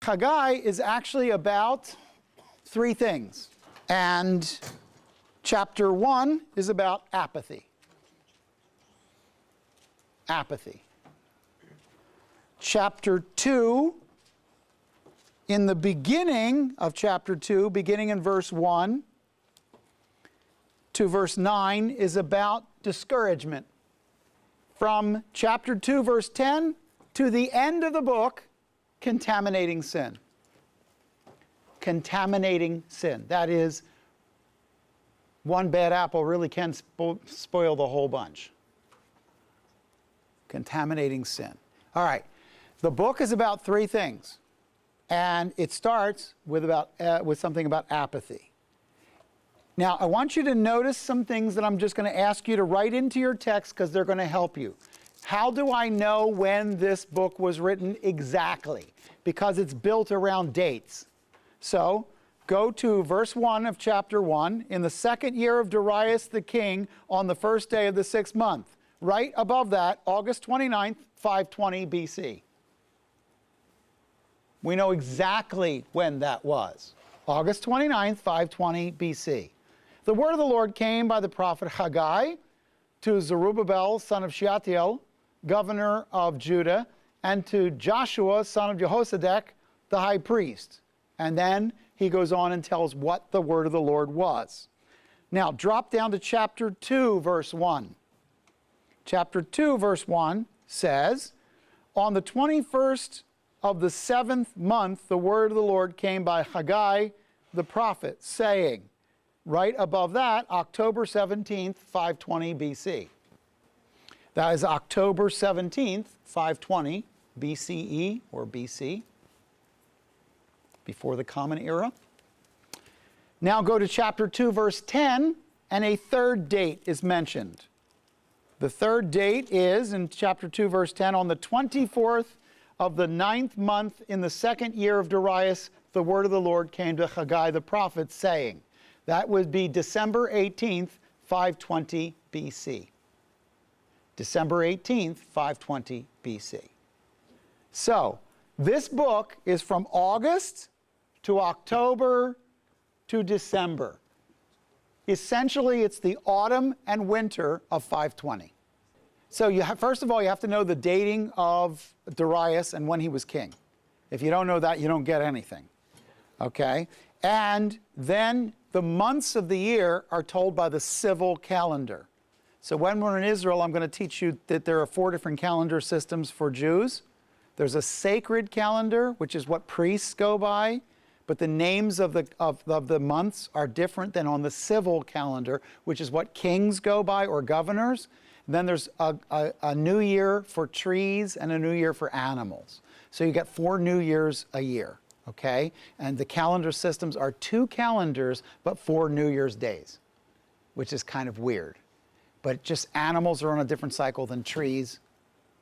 Haggai is actually about three things. And chapter 1 is about apathy. Apathy. Chapter 2, in the beginning of chapter 2, beginning in verse 1 to verse 9, is about discouragement. From chapter 2, verse 10 to the end of the book, contaminating sin. Contaminating sin. That is, one bad apple really can spoil the whole bunch. Contaminating sin. All right. The book is about three things. And it starts with something about apathy. Now, I want you to notice some things that I'm just going to ask you to write into your text because they're going to help you. How do I know when this book was written exactly? Because it's built around dates. So, go to verse 1 of chapter 1. In the second year of Darius the king, on the first day of the 6th month. Right above that, August 29th, 520 BC. We know exactly when that was. August 29th, 520 BC. The word of the Lord came by the prophet Haggai to Zerubbabel, son of Shealtiel, governor of Judah, and to Joshua, son of Jehozadak, the high priest. And then he goes on and tells what the word of the Lord was. Now, drop down to chapter 2, verse 1. Chapter 2, verse 1 says, on the 21st of the 7th month, the word of the Lord came by Haggai the prophet, saying, right above that, October 17th, 520 BC. That is October 17th, 520 BCE or BC, before the Common Era. Now go to chapter 2, verse 10, and a third date is mentioned. The third date is, in chapter 2, verse 10, on the 24th of the 9th month in the second year of Darius, the word of the Lord came to Haggai the prophet, saying, that would be December 18th, 520 BC. December 18th, 520 BC. So, this book is from August to October to December. Essentially, it's the autumn and winter of 520. So, first of all, you have to know the dating of Darius and when he was king. If you don't know that, you don't get anything. Okay? And then the months of the year are told by the civil calendar. So when we're in Israel, I'm going to teach you that there are 4 different calendar systems for Jews. There's a sacred calendar, which is what priests go by, but the names of the months are different than on the civil calendar, which is what kings go by or governors. And then there's a new year for trees and a new year for animals. So you get 4 new years a year, okay? And the calendar systems are 2 calendars, but 4 New Year's days, which is kind of weird. But just animals are on a different cycle than trees,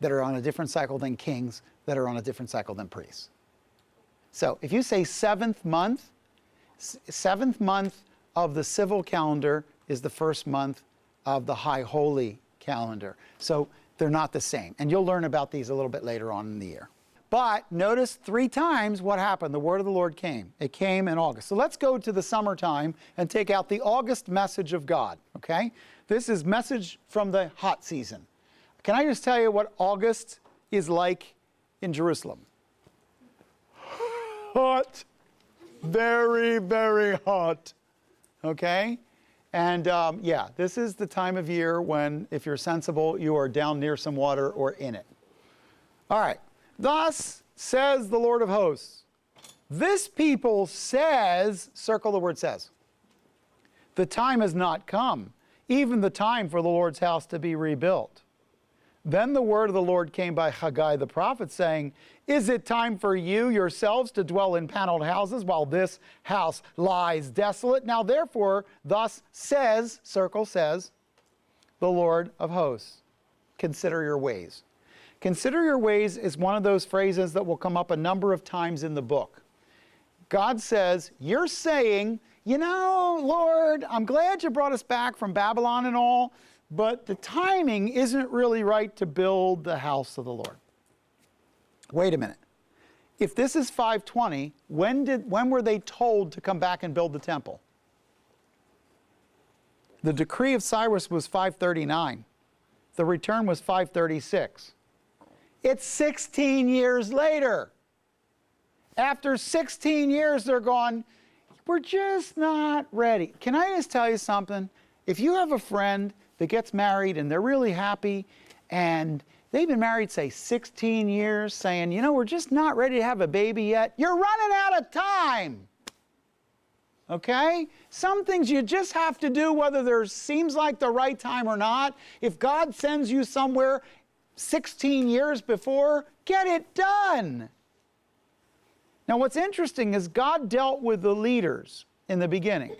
that are on a different cycle than kings, that are on a different cycle than priests. So if you say 7th month of the civil calendar is the 1st month of the high holy calendar. So they're not the same. And you'll learn about these a little bit later on in the year. But notice 3 times what happened. The word of the Lord came. It came in August. So let's go to the summertime and take out the August message of God, okay? This is message from the hot season. Can I just tell you what August is like in Jerusalem? Hot. Very, very hot. Okay? And yeah, this is the time of year when, if you're sensible, you are down near some water or in it. All right. Thus says the Lord of hosts. This people says, circle the word says. The time has not come, even the time for the Lord's house to be rebuilt. Then the word of the Lord came by Haggai the prophet, saying, is it time for you yourselves to dwell in paneled houses while this house lies desolate? Now therefore, thus says, circle says, the Lord of hosts, consider your ways. Consider your ways is one of those phrases that will come up a number of times in the book. God says, you're saying, you know, Lord, I'm glad you brought us back from Babylon and all, but the timing isn't really right to build the house of the Lord. Wait a minute. If this is 520, when were they told to come back and build the temple? The decree of Cyrus was 539. The return was 536. It's 16 years later. After 16 years, they're going, we're just not ready. Can I just tell you something? If you have a friend that gets married and they're really happy and they've been married, say, 16 years, saying, you know, we're just not ready to have a baby yet, you're running out of time. Okay? Some things you just have to do whether there seems like the right time or not. If God sends you somewhere 16 years before, get it done. Now what's interesting is God dealt with the leaders in the beginning.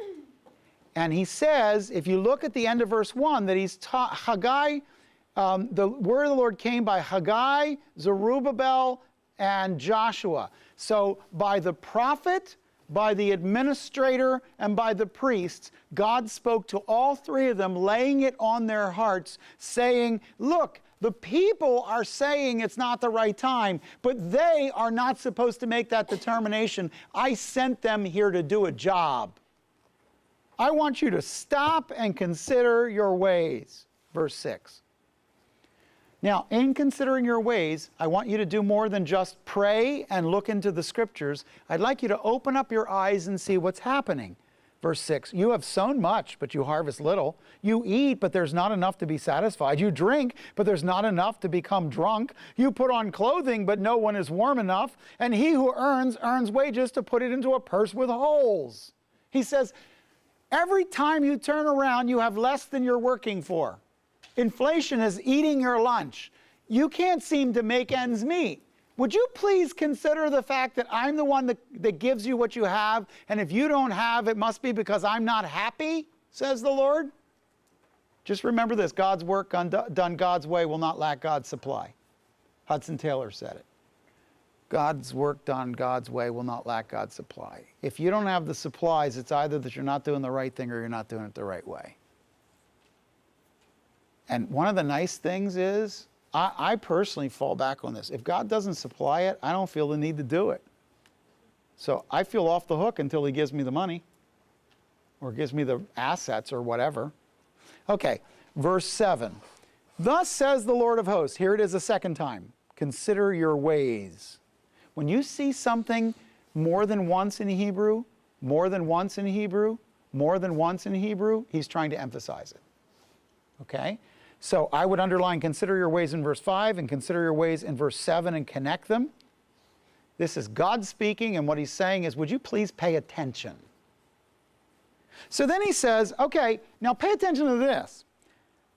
And he says, if you look at the end of verse 1, that he's taught Haggai, the word of the Lord came by Haggai, Zerubbabel, and Joshua. So by the prophet, by the administrator, and by the priests, God spoke to all three of them, laying it on their hearts, saying, look, the people are saying it's not the right time, but they are not supposed to make that determination. I sent them here to do a job. I want you to stop and consider your ways. Verse 6. Now, in considering your ways, I want you to do more than just pray and look into the scriptures. I'd like you to open up your eyes and see what's happening. Verse 6, you have sown much, but you harvest little. You eat, but there's not enough to be satisfied. You drink, but there's not enough to become drunk. You put on clothing, but no one is warm enough. And he who earns wages to put it into a purse with holes. He says, every time you turn around, you have less than you're working for. Inflation is eating your lunch. You can't seem to make ends meet. Would you please consider the fact that I'm the one that gives you what you have, and if you don't have, it must be because I'm not happy, says the Lord? Just remember this, God's work done God's way will not lack God's supply. Hudson Taylor said it. God's work done God's way will not lack God's supply. If you don't have the supplies, it's either that you're not doing the right thing or you're not doing it the right way. And one of the nice things is, I personally fall back on this. If God doesn't supply it, I don't feel the need to do it. So I feel off the hook until he gives me the money or gives me the assets or whatever. Okay, verse 7. Thus says the Lord of hosts. Here it is a second time. Consider your ways. When you see something more than once in Hebrew, more than once in Hebrew, more than once in Hebrew, he's trying to emphasize it. Okay? So I would underline consider your ways in verse 5 and consider your ways in verse 7 and connect them. This is God speaking, and what he's saying is, would you please pay attention? So then he says, okay, now pay attention to this.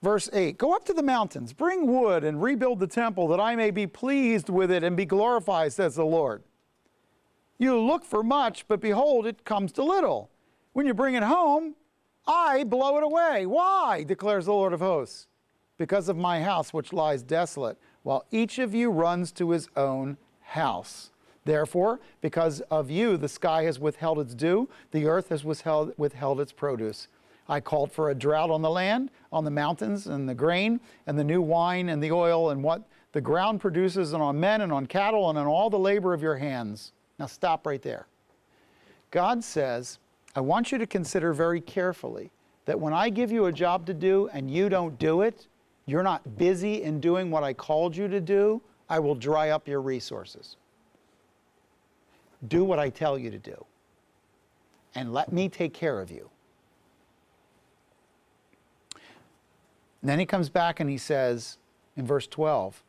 Verse 8, go up to the mountains, bring wood and rebuild the temple that I may be pleased with it and be glorified, says the Lord. You look for much, but behold, it comes to little. When you bring it home, I blow it away. Why? Declares the Lord of hosts. Because of my house which lies desolate, while each of you runs to his own house. Therefore, because of you, the sky has withheld its dew, the earth has withheld its produce. I called for a drought on the land, on the mountains, and the grain, and the new wine, and the oil, and what the ground produces, and on men, and on cattle, and on all the labor of your hands. Now stop right there. God says, I want you to consider very carefully that when I give you a job to do and you don't do it, you're not busy in doing what I called you to do, I will dry up your resources. Do what I tell you to do. And let me take care of you. And then he comes back and he says in verse 12,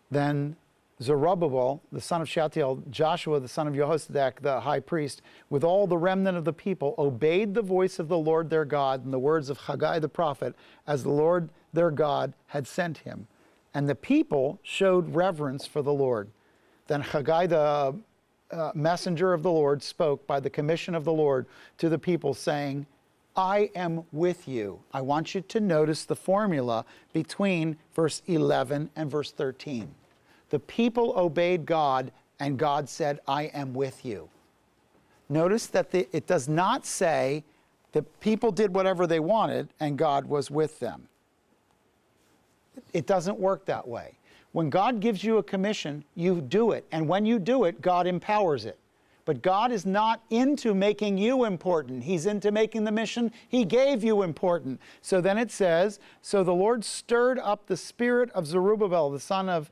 then Zerubbabel, the son of Shealtiel, Joshua, the son of Jehozadak, the high priest, with all the remnant of the people, obeyed the voice of the Lord their God and the words of Haggai the prophet, as the Lord their God had sent him. And the people showed reverence for the Lord. Then Haggai the messenger of the Lord spoke by the commission of the Lord to the people, saying, I am with you. I want you to notice the formula between verse 11 and verse 13. The people obeyed God, and God said, I am with you. Notice that it does not say the people did whatever they wanted, and God was with them. It doesn't work that way. When God gives you a commission, you do it. And when you do it, God empowers it. But God is not into making you important. He's into making the mission He gave you important. So then it says, so the Lord stirred up the spirit of Zerubbabel, the son of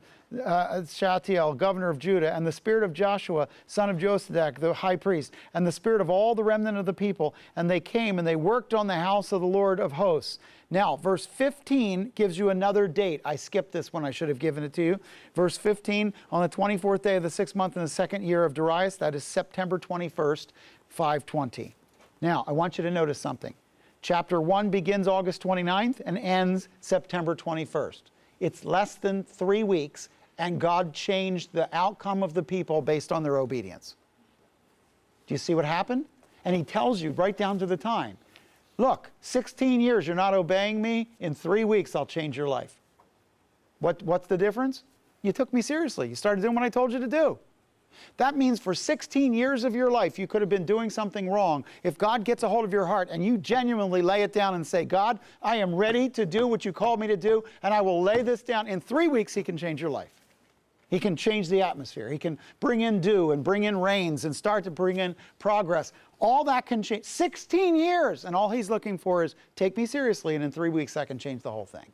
Shealtiel, governor of Judah, and the spirit of Joshua, son of Josadak, the high priest, and the spirit of all the remnant of the people. And they came and they worked on the house of the Lord of hosts. Now, verse 15 gives you another date. I skipped this one. I should have given it to you. Verse 15, on the 24th day of the 6th month in the 2nd year of Darius, that is September 21st, 520. Now, I want you to notice something. Chapter 1 begins August 29th and ends September 21st. It's less than 3 weeks, and God changed the outcome of the people based on their obedience. Do you see what happened? And He tells you right down to the time. Look, 16 years you're not obeying me. In 3 weeks, I'll change your life. What's the difference? You took me seriously. You started doing what I told you to do. That means for 16 years of your life, you could have been doing something wrong. If God gets a hold of your heart and you genuinely lay it down and say, God, I am ready to do what you called me to do, and I will lay this down. In 3 weeks, He can change your life. He can change the atmosphere. He can bring in dew and bring in rains and start to bring in progress. All that can change. 16 years, and all He's looking for is take me seriously, and in 3 weeks I can change the whole thing.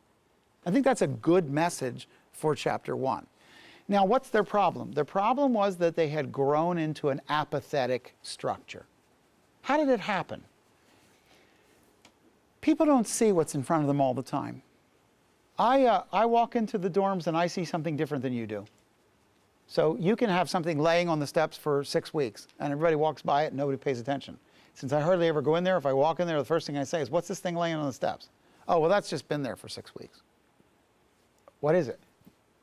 I think that's a good message for chapter 1. Now, what's their problem? Their problem was that they had grown into an apathetic structure. How did it happen? People don't see what's in front of them all the time. I walk into the dorms and I see something different than you do. So you can have something laying on the steps for 6 weeks, and everybody walks by it and nobody pays attention. Since I hardly ever go in there, if I walk in there, the first thing I say is, what's this thing laying on the steps? Oh, well, that's just been there for 6 weeks. What is it?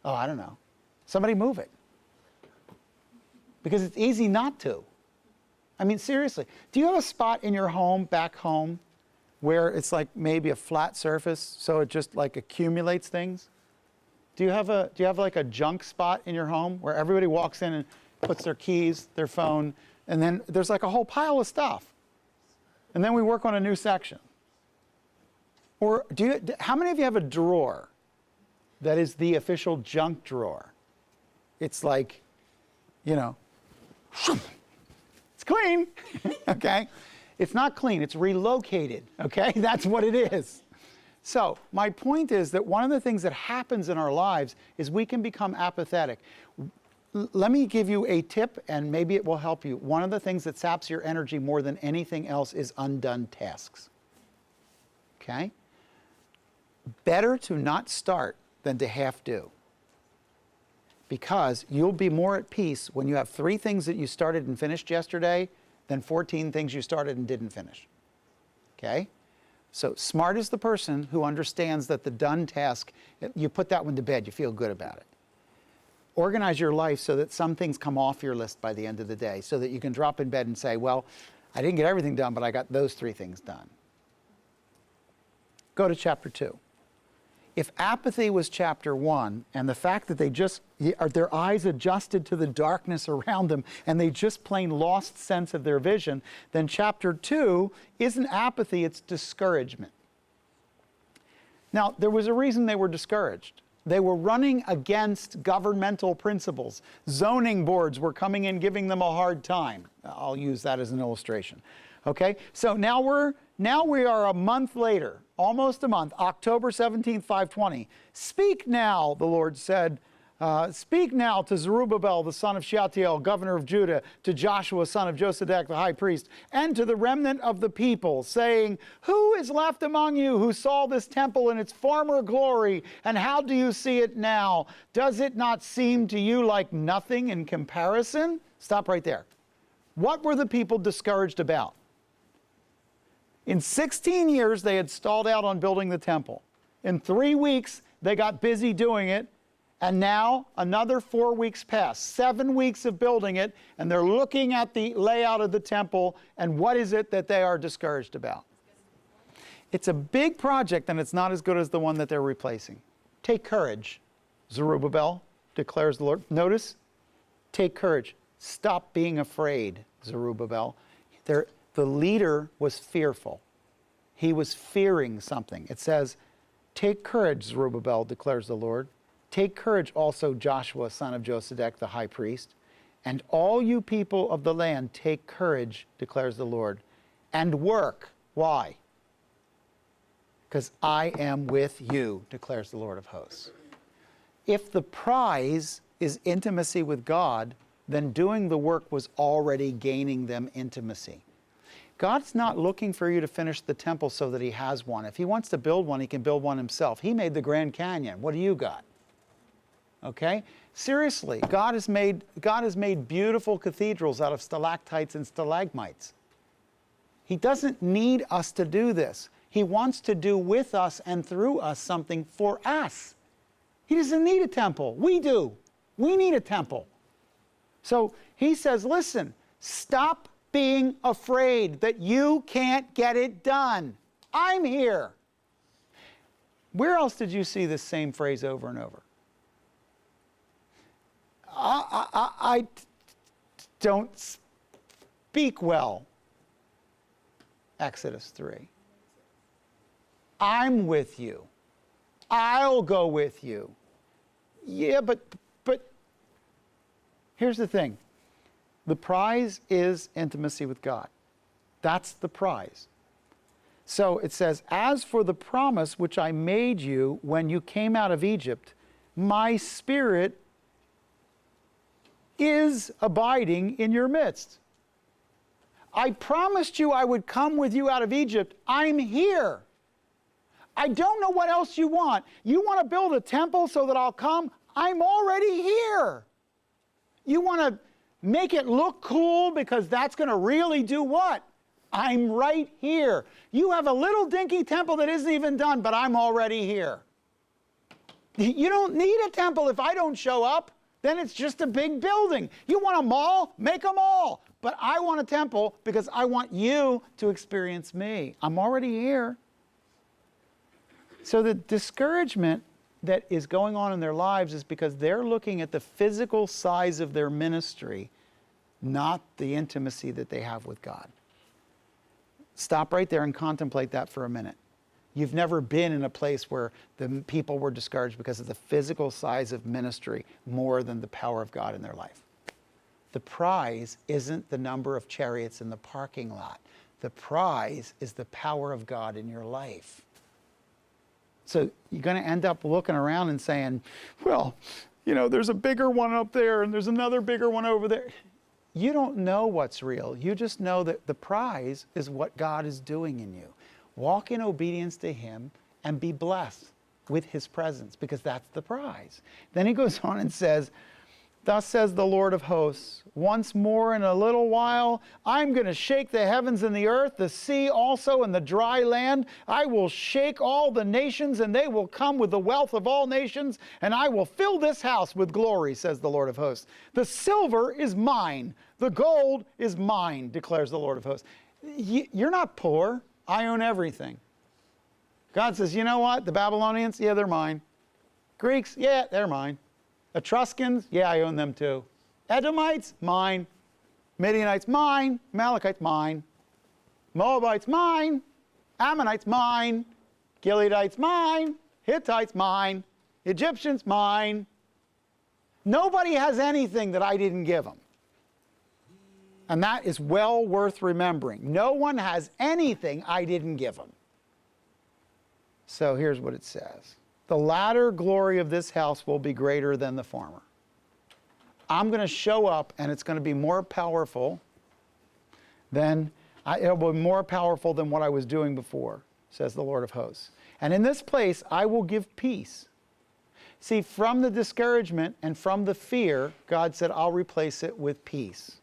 Oh, I don't know. Somebody move it. Because it's easy not to. I mean, seriously. Do you have a spot in your home, back home, where it's like maybe a flat surface, so it just like accumulates things? Do you have like a junk spot in your home where everybody walks in and puts their keys, their phone, and then there's like a whole pile of stuff? And then we work on a new section. Or how many of you have a drawer that is the official junk drawer? It's like, you know, it's clean, okay? It's not clean, it's relocated, okay? That's what it is. So my point is that one of the things that happens in our lives is we can become apathetic. Let me give you a tip, and maybe it will help you. One of the things that saps your energy more than anything else is undone tasks. Okay? Better to not start than to half do. Because you'll be more at peace when you have 3 things that you started and finished yesterday than 14 things you started and didn't finish. Okay? So smart is the person who understands that the done task, you put that one to bed, you feel good about it. Organize your life so that some things come off your list by the end of the day, so that you can drop in bed and say, well, I didn't get everything done, but I got those 3 things done. Go to chapter 2. If apathy was chapter 1, and the fact that their eyes adjusted to the darkness around them, and they just plain lost sense of their vision, then chapter 2 isn't apathy, it's discouragement. Now, there was a reason they were discouraged. They were running against governmental principles. Zoning boards were coming in, giving them a hard time. I'll use that as an illustration. Okay, so now we are a month later, almost a month, October 17th, 520. Speak now, the Lord said. Speak now to Zerubbabel, the son of Shealtiel, governor of Judah, to Joshua, son of Josadak, the high priest, and to the remnant of the people, saying, who is left among you who saw this temple in its former glory, and how do you see it now? Does it not seem to you like nothing in comparison? Stop right there. What were the people discouraged about? In 16 years, they had stalled out on building the temple. In 3 weeks, they got busy doing it. And now another 4 weeks pass, 7 weeks of building it, and they're looking at the layout of the temple, and what is it that they are discouraged about? It's a big project, and it's not as good as the one that they're replacing. Take courage, Zerubbabel, declares the Lord. Notice, take courage. Stop being afraid, Zerubbabel. The leader was fearful. He was fearing something. It says, take courage, Zerubbabel, declares the Lord. Take courage also, Joshua, son of Josedek, the high priest, and all you people of the land, take courage, declares the Lord, and work. Why? Because I am with you, declares the Lord of hosts. If the prize is intimacy with God, then doing the work was already gaining them intimacy. God's not looking for you to finish the temple so that he has one. If he wants to build one, he can build one himself. He made the Grand Canyon. What do you got? Okay? Seriously, God has made beautiful cathedrals out of stalactites and stalagmites. He doesn't need us to do this. He wants to do with us and through us something for us. He doesn't need a temple. We do. We need a temple. So he says, listen, stop being afraid that you can't get it done. I'm here. Where else did you see this same phrase over and over? I don't speak well. Exodus 3. I'm with you. I'll go with you. Yeah, but here's the thing. The prize is intimacy with God. That's the prize. So it says, as for the promise which I made you when you came out of Egypt, my Spirit is abiding in your midst. I promised you I would come with you out of Egypt. I'm here. I don't know what else you want. You want to build a temple so that I'll come? I'm already here. You want to make it look cool because that's going to really do what? I'm right here. You have a little dinky temple that isn't even done, but I'm already here. You don't need a temple if I don't show up. Then it's just a big building. You want a mall? Make a mall. But I want a temple because I want you to experience me. I'm already here. So the discouragement that is going on in their lives is because they're looking at the physical size of their ministry, not the intimacy that they have with God. Stop right there and contemplate that for a minute. You've never been in a place where the people were discouraged because of the physical size of ministry more than the power of God in their life. The prize isn't the number of chariots in the parking lot. The prize is the power of God in your life. So you're going to end up looking around and saying, well, you know, there's a bigger one up there and there's another bigger one over there. You don't know what's real. You just know that the prize is what God is doing in you. Walk in obedience to him and be blessed with his presence, because that's the prize. Then he goes on and says, thus says the Lord of hosts, once more in a little while, I'm going to shake the heavens and the earth, the sea also and the dry land. I will shake all the nations, and they will come with the wealth of all nations, and I will fill this house with glory, says the Lord of hosts. The silver is mine. The gold is mine, declares the Lord of hosts. You're not poor. I own everything. God says, you know what? The Babylonians, yeah, they're mine. Greeks, yeah, they're mine. Etruscans, yeah, I own them too. Edomites, mine. Midianites, mine. Amalekites, mine. Moabites, mine. Ammonites, mine. Gileadites, mine. Hittites, mine. Egyptians, mine. Nobody has anything that I didn't give them. And that is well worth remembering. No one has anything I didn't give them. So here's what it says. The latter glory of this house will be greater than the former. I'm going to show up, and it's going to be more powerful than, it'll be more powerful than what I was doing before, says the Lord of hosts. And in this place, I will give peace. See, from the discouragement and from the fear, God said, I'll replace it with peace.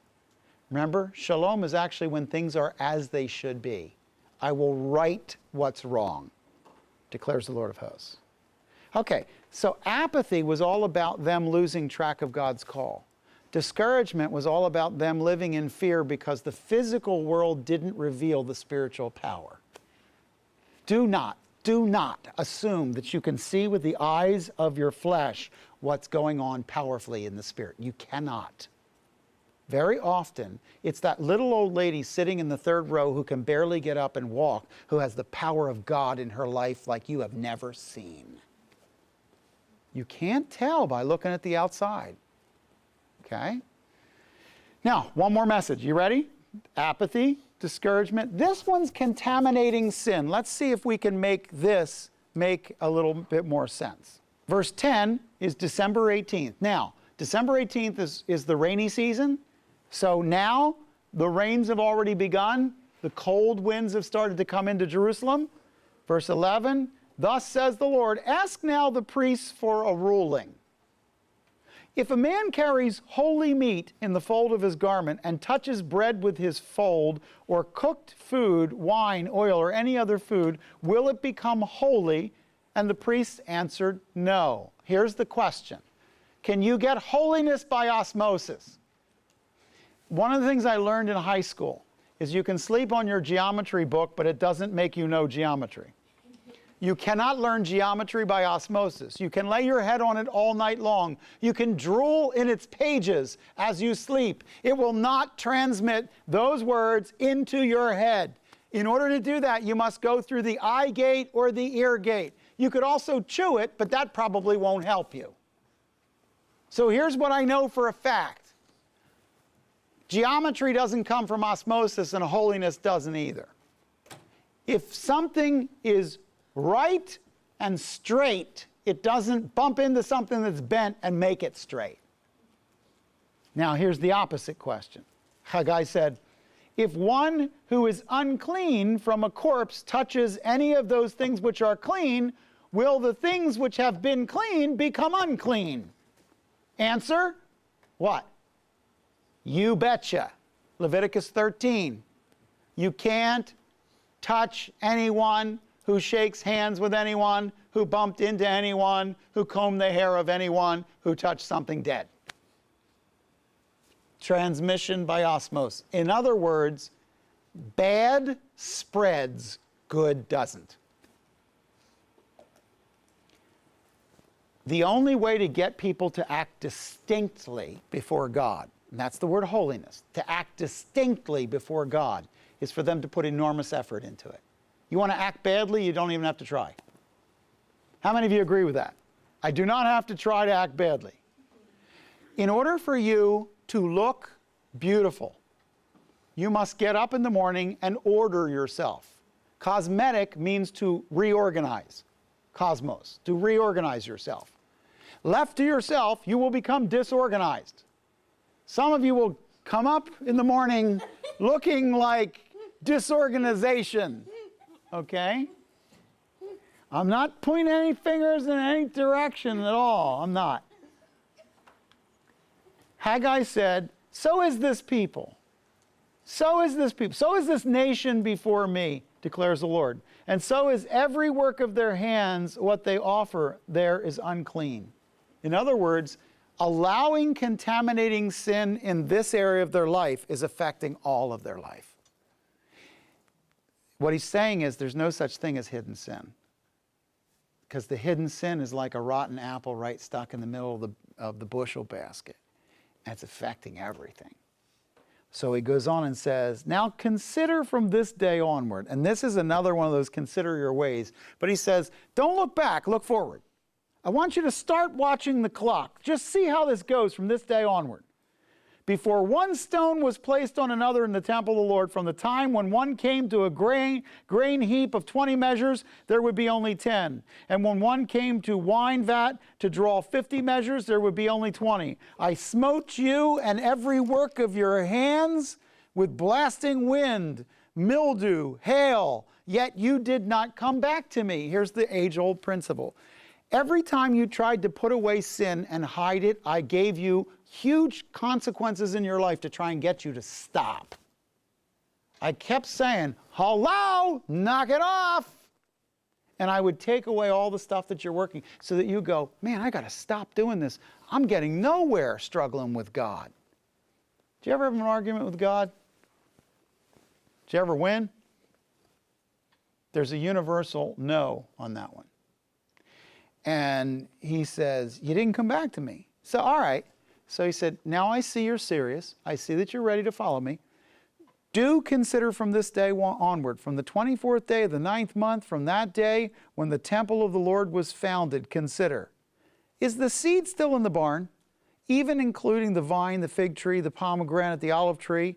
Remember, shalom is actually when things are as they should be. I will right what's wrong, declares the Lord of hosts. Okay, so apathy was all about them losing track of God's call. Discouragement was all about them living in fear because the physical world didn't reveal the spiritual power. Do not assume that you can see with the eyes of your flesh what's going on powerfully in the spirit. You cannot. Very often, it's that little old lady sitting in the third row who can barely get up and walk, who has the power of God in her life like you have never seen. You can't tell by looking at the outside. Okay? Now, one more message. You ready? Apathy, discouragement. This one's contaminating sin. Let's see if we can make this make a little bit more sense. Verse 10 is December 18th. Now, December 18th is the rainy season. So now the rains have already begun. The cold winds have started to come into Jerusalem. Verse 11, thus says the Lord, ask now the priests for a ruling. If a man carries holy meat in the fold of his garment and touches bread with his fold, or cooked food, wine, oil, or any other food, will it become holy? And the priests answered, no. Here's the question. Can you get holiness by osmosis? One of the things I learned in high school is you can sleep on your geometry book, but it doesn't make you know geometry. You cannot learn geometry by osmosis. You can lay your head on it all night long. You can drool in its pages as you sleep. It will not transmit those words into your head. In order to do that, you must go through the eye gate or the ear gate. You could also chew it, but that probably won't help you. So here's what I know for a fact. Geometry doesn't come from osmosis, and holiness doesn't either. If something is right and straight, it doesn't bump into something that's bent and make it straight. Now here's the opposite question. Haggai said, if one who is unclean from a corpse touches any of those things which are clean, will the things which have been clean become unclean? Answer, what? You betcha. Leviticus 13. You can't touch anyone who shakes hands with anyone, who bumped into anyone, who combed the hair of anyone, who touched something dead. Transmission by osmosis. In other words, bad spreads, good doesn't. The only way to get people to act distinctly before God, and that's the word holiness, to act distinctly before God, is for them to put enormous effort into it. You want to act badly, you don't even have to try. How many of you agree with that? I do not have to try to act badly. In order for you to look beautiful, you must get up in the morning and order yourself. Cosmetic means to reorganize. Cosmos, to reorganize yourself. Left to yourself, you will become disorganized. Some of you will come up in the morning looking like disorganization. Okay? I'm not pointing any fingers in any direction at all. I'm not. Haggai said, so is this people. So is this people. So is this nation before me, declares the Lord. And so is every work of their hands, what they offer there is unclean. In other words, allowing contaminating sin in this area of their life is affecting all of their life. What he's saying is there's no such thing as hidden sin. Because the hidden sin is like a rotten apple right stuck in the middle of the bushel basket. And it's affecting everything. So he goes on and says, now consider from this day onward. And this is another one of those consider your ways. But he says, don't look back, look forward. I want you to start watching the clock. Just see how this goes from this day onward. Before one stone was placed on another in the temple of the Lord, from the time when one came to a grain heap of 20 measures, there would be only 10. And when one came to wine vat to draw 50 measures, there would be only 20. I smote you and every work of your hands with blasting wind, mildew, hail, yet you did not come back to me. Here's the age-old principle. Every time you tried to put away sin and hide it, I gave you huge consequences in your life to try and get you to stop. I kept saying, hello, knock it off. And I would take away all the stuff that you're working so that you go, man, I got to stop doing this. I'm getting nowhere struggling with God. Did you ever have an argument with God? Did you ever win? There's a universal no on that one. And he says, you didn't come back to me. So, all right. So he said, now I see you're serious. I see that you're ready to follow me. Do consider from this day onward, from the 24th day of the 9th month, from that day when the temple of the Lord was founded, consider. Is the seed still in the barn, even including the vine, the fig tree, the pomegranate, the olive tree?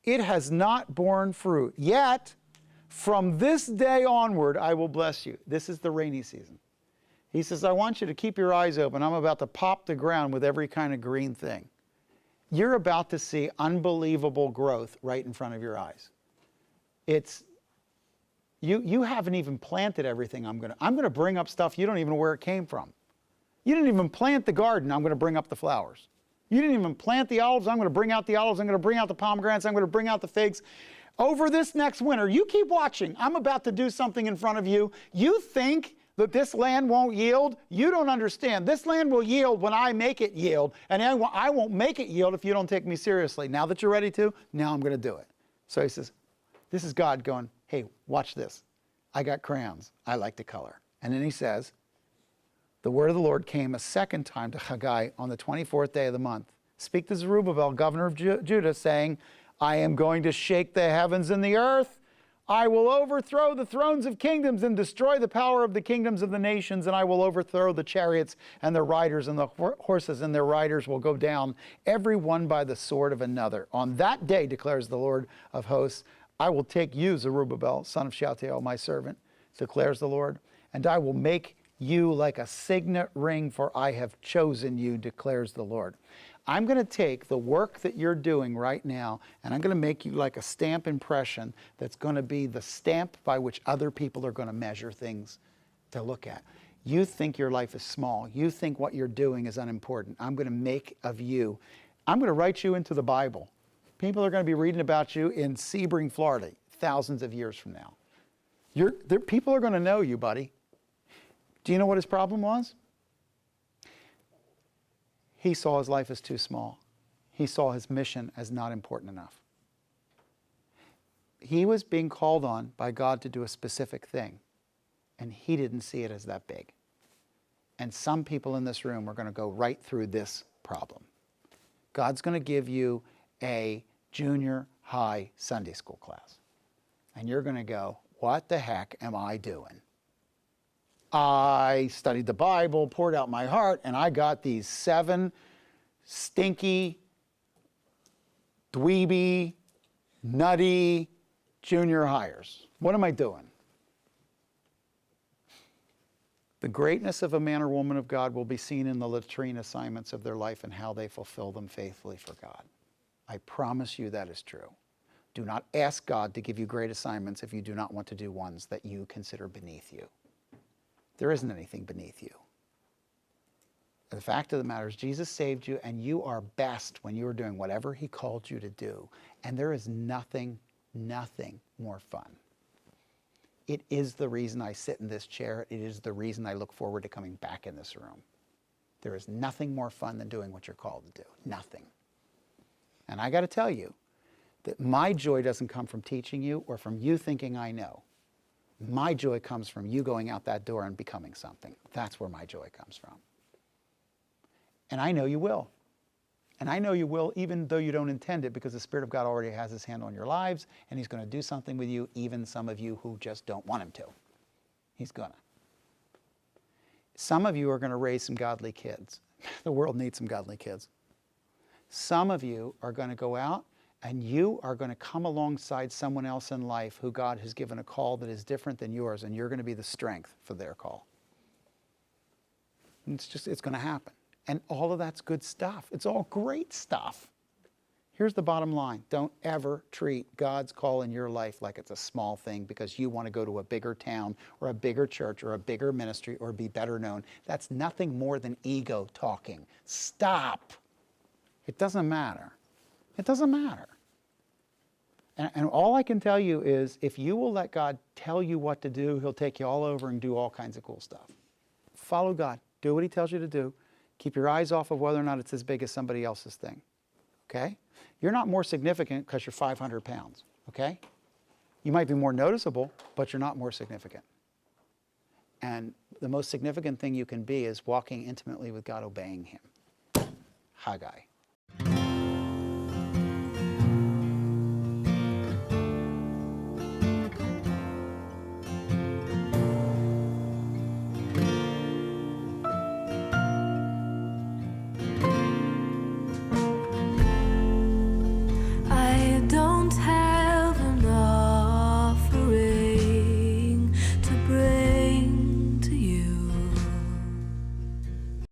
It has not borne fruit. Yet, from this day onward, I will bless you. This is the rainy season. He says, I want you to keep your eyes open. I'm about to pop the ground with every kind of green thing. You're about to see unbelievable growth right in front of your eyes. You haven't even planted everything I'm going to bring up stuff you don't even know where it came from. You didn't even plant the garden, I'm going to bring up the flowers. You didn't even plant the olives, I'm going to bring out the olives, I'm going to bring out the pomegranates, I'm going to bring out the figs. Over this next winter, you keep watching. I'm about to do something in front of you. You think that this land won't yield? You don't understand. This land will yield when I make it yield, and I won't make it yield if you don't take me seriously. Now that you're ready to, now I'm going to do it. So he says, this is God going, hey, watch this. I got crayons. I like to color. And then he says, the word of the Lord came a second time to Haggai on the 24th day of the month. Speak to Zerubbabel, governor of Judah, saying, I am going to shake the heavens and the earth. I will overthrow the thrones of kingdoms and destroy the power of the kingdoms of the nations, and I will overthrow the chariots and their riders, and the horses and their riders will go down, every one by the sword of another. On that day, declares the Lord of hosts, I will take you, Zerubbabel, son of Shealtiel, my servant, declares the Lord, and I will make you like a signet ring, for I have chosen you, declares the Lord. I'm going to take the work that you're doing right now, and I'm going to make you like a stamp impression that's going to be the stamp by which other people are going to measure things to look at. You think your life is small. You think what you're doing is unimportant. I'm going to make of you. I'm going to write you into the Bible. People are going to be reading about you in Sebring, Florida, thousands of years from now. People are going to know you, buddy. Do you know what his problem was? He saw his life as too small. He saw his mission as not important enough. He was being called on by God to do a specific thing, and he didn't see it as that big. And some people in this room are going to go right through this problem. God's going to give you a junior high Sunday school class, and you're going to go, what the heck am I doing? I studied the Bible, poured out my heart, and I got these 7 stinky, dweeby, nutty junior hires. What am I doing? The greatness of a man or woman of God will be seen in the latrine assignments of their life and how they fulfill them faithfully for God. I promise you that is true. Do not ask God to give you great assignments if you do not want to do ones that you consider beneath you. There isn't anything beneath you. The fact of the matter is Jesus saved you, and you are best when you are doing whatever he called you to do. And there is nothing more fun. It is the reason I sit in this chair. It is the reason I look forward to coming back in this room. There is nothing more fun than doing what you're called to do. Nothing. And I got to tell you that my joy doesn't come from teaching you or from you thinking I know. My joy comes from you going out that door and becoming something. That's where my joy comes from. And I know you will. And I know you will even though you don't intend it, because the Spirit of God already has his hand on your lives, and he's going to do something with you, even some of you who just don't want him to. He's going to. Some of you are going to raise some godly kids. The world needs some godly kids. Some of you are going to go out and you are going to come alongside someone else in life who God has given a call that is different than yours, and you're going to be the strength for their call. And it's going to happen. And all of that's good stuff. It's all great stuff. Here's the bottom line. Don't ever treat God's call in your life like it's a small thing because you want to go to a bigger town or a bigger church or a bigger ministry or be better known. That's nothing more than ego talking. Stop. It doesn't matter. It doesn't matter. And all I can tell you is if you will let God tell you what to do, he'll take you all over and do all kinds of cool stuff. Follow God. Do what he tells you to do. Keep your eyes off of whether or not it's as big as somebody else's thing. Okay? You're not more significant because you're 500 pounds. Okay? You might be more noticeable, but you're not more significant. And the most significant thing you can be is walking intimately with God, obeying him. Haggai.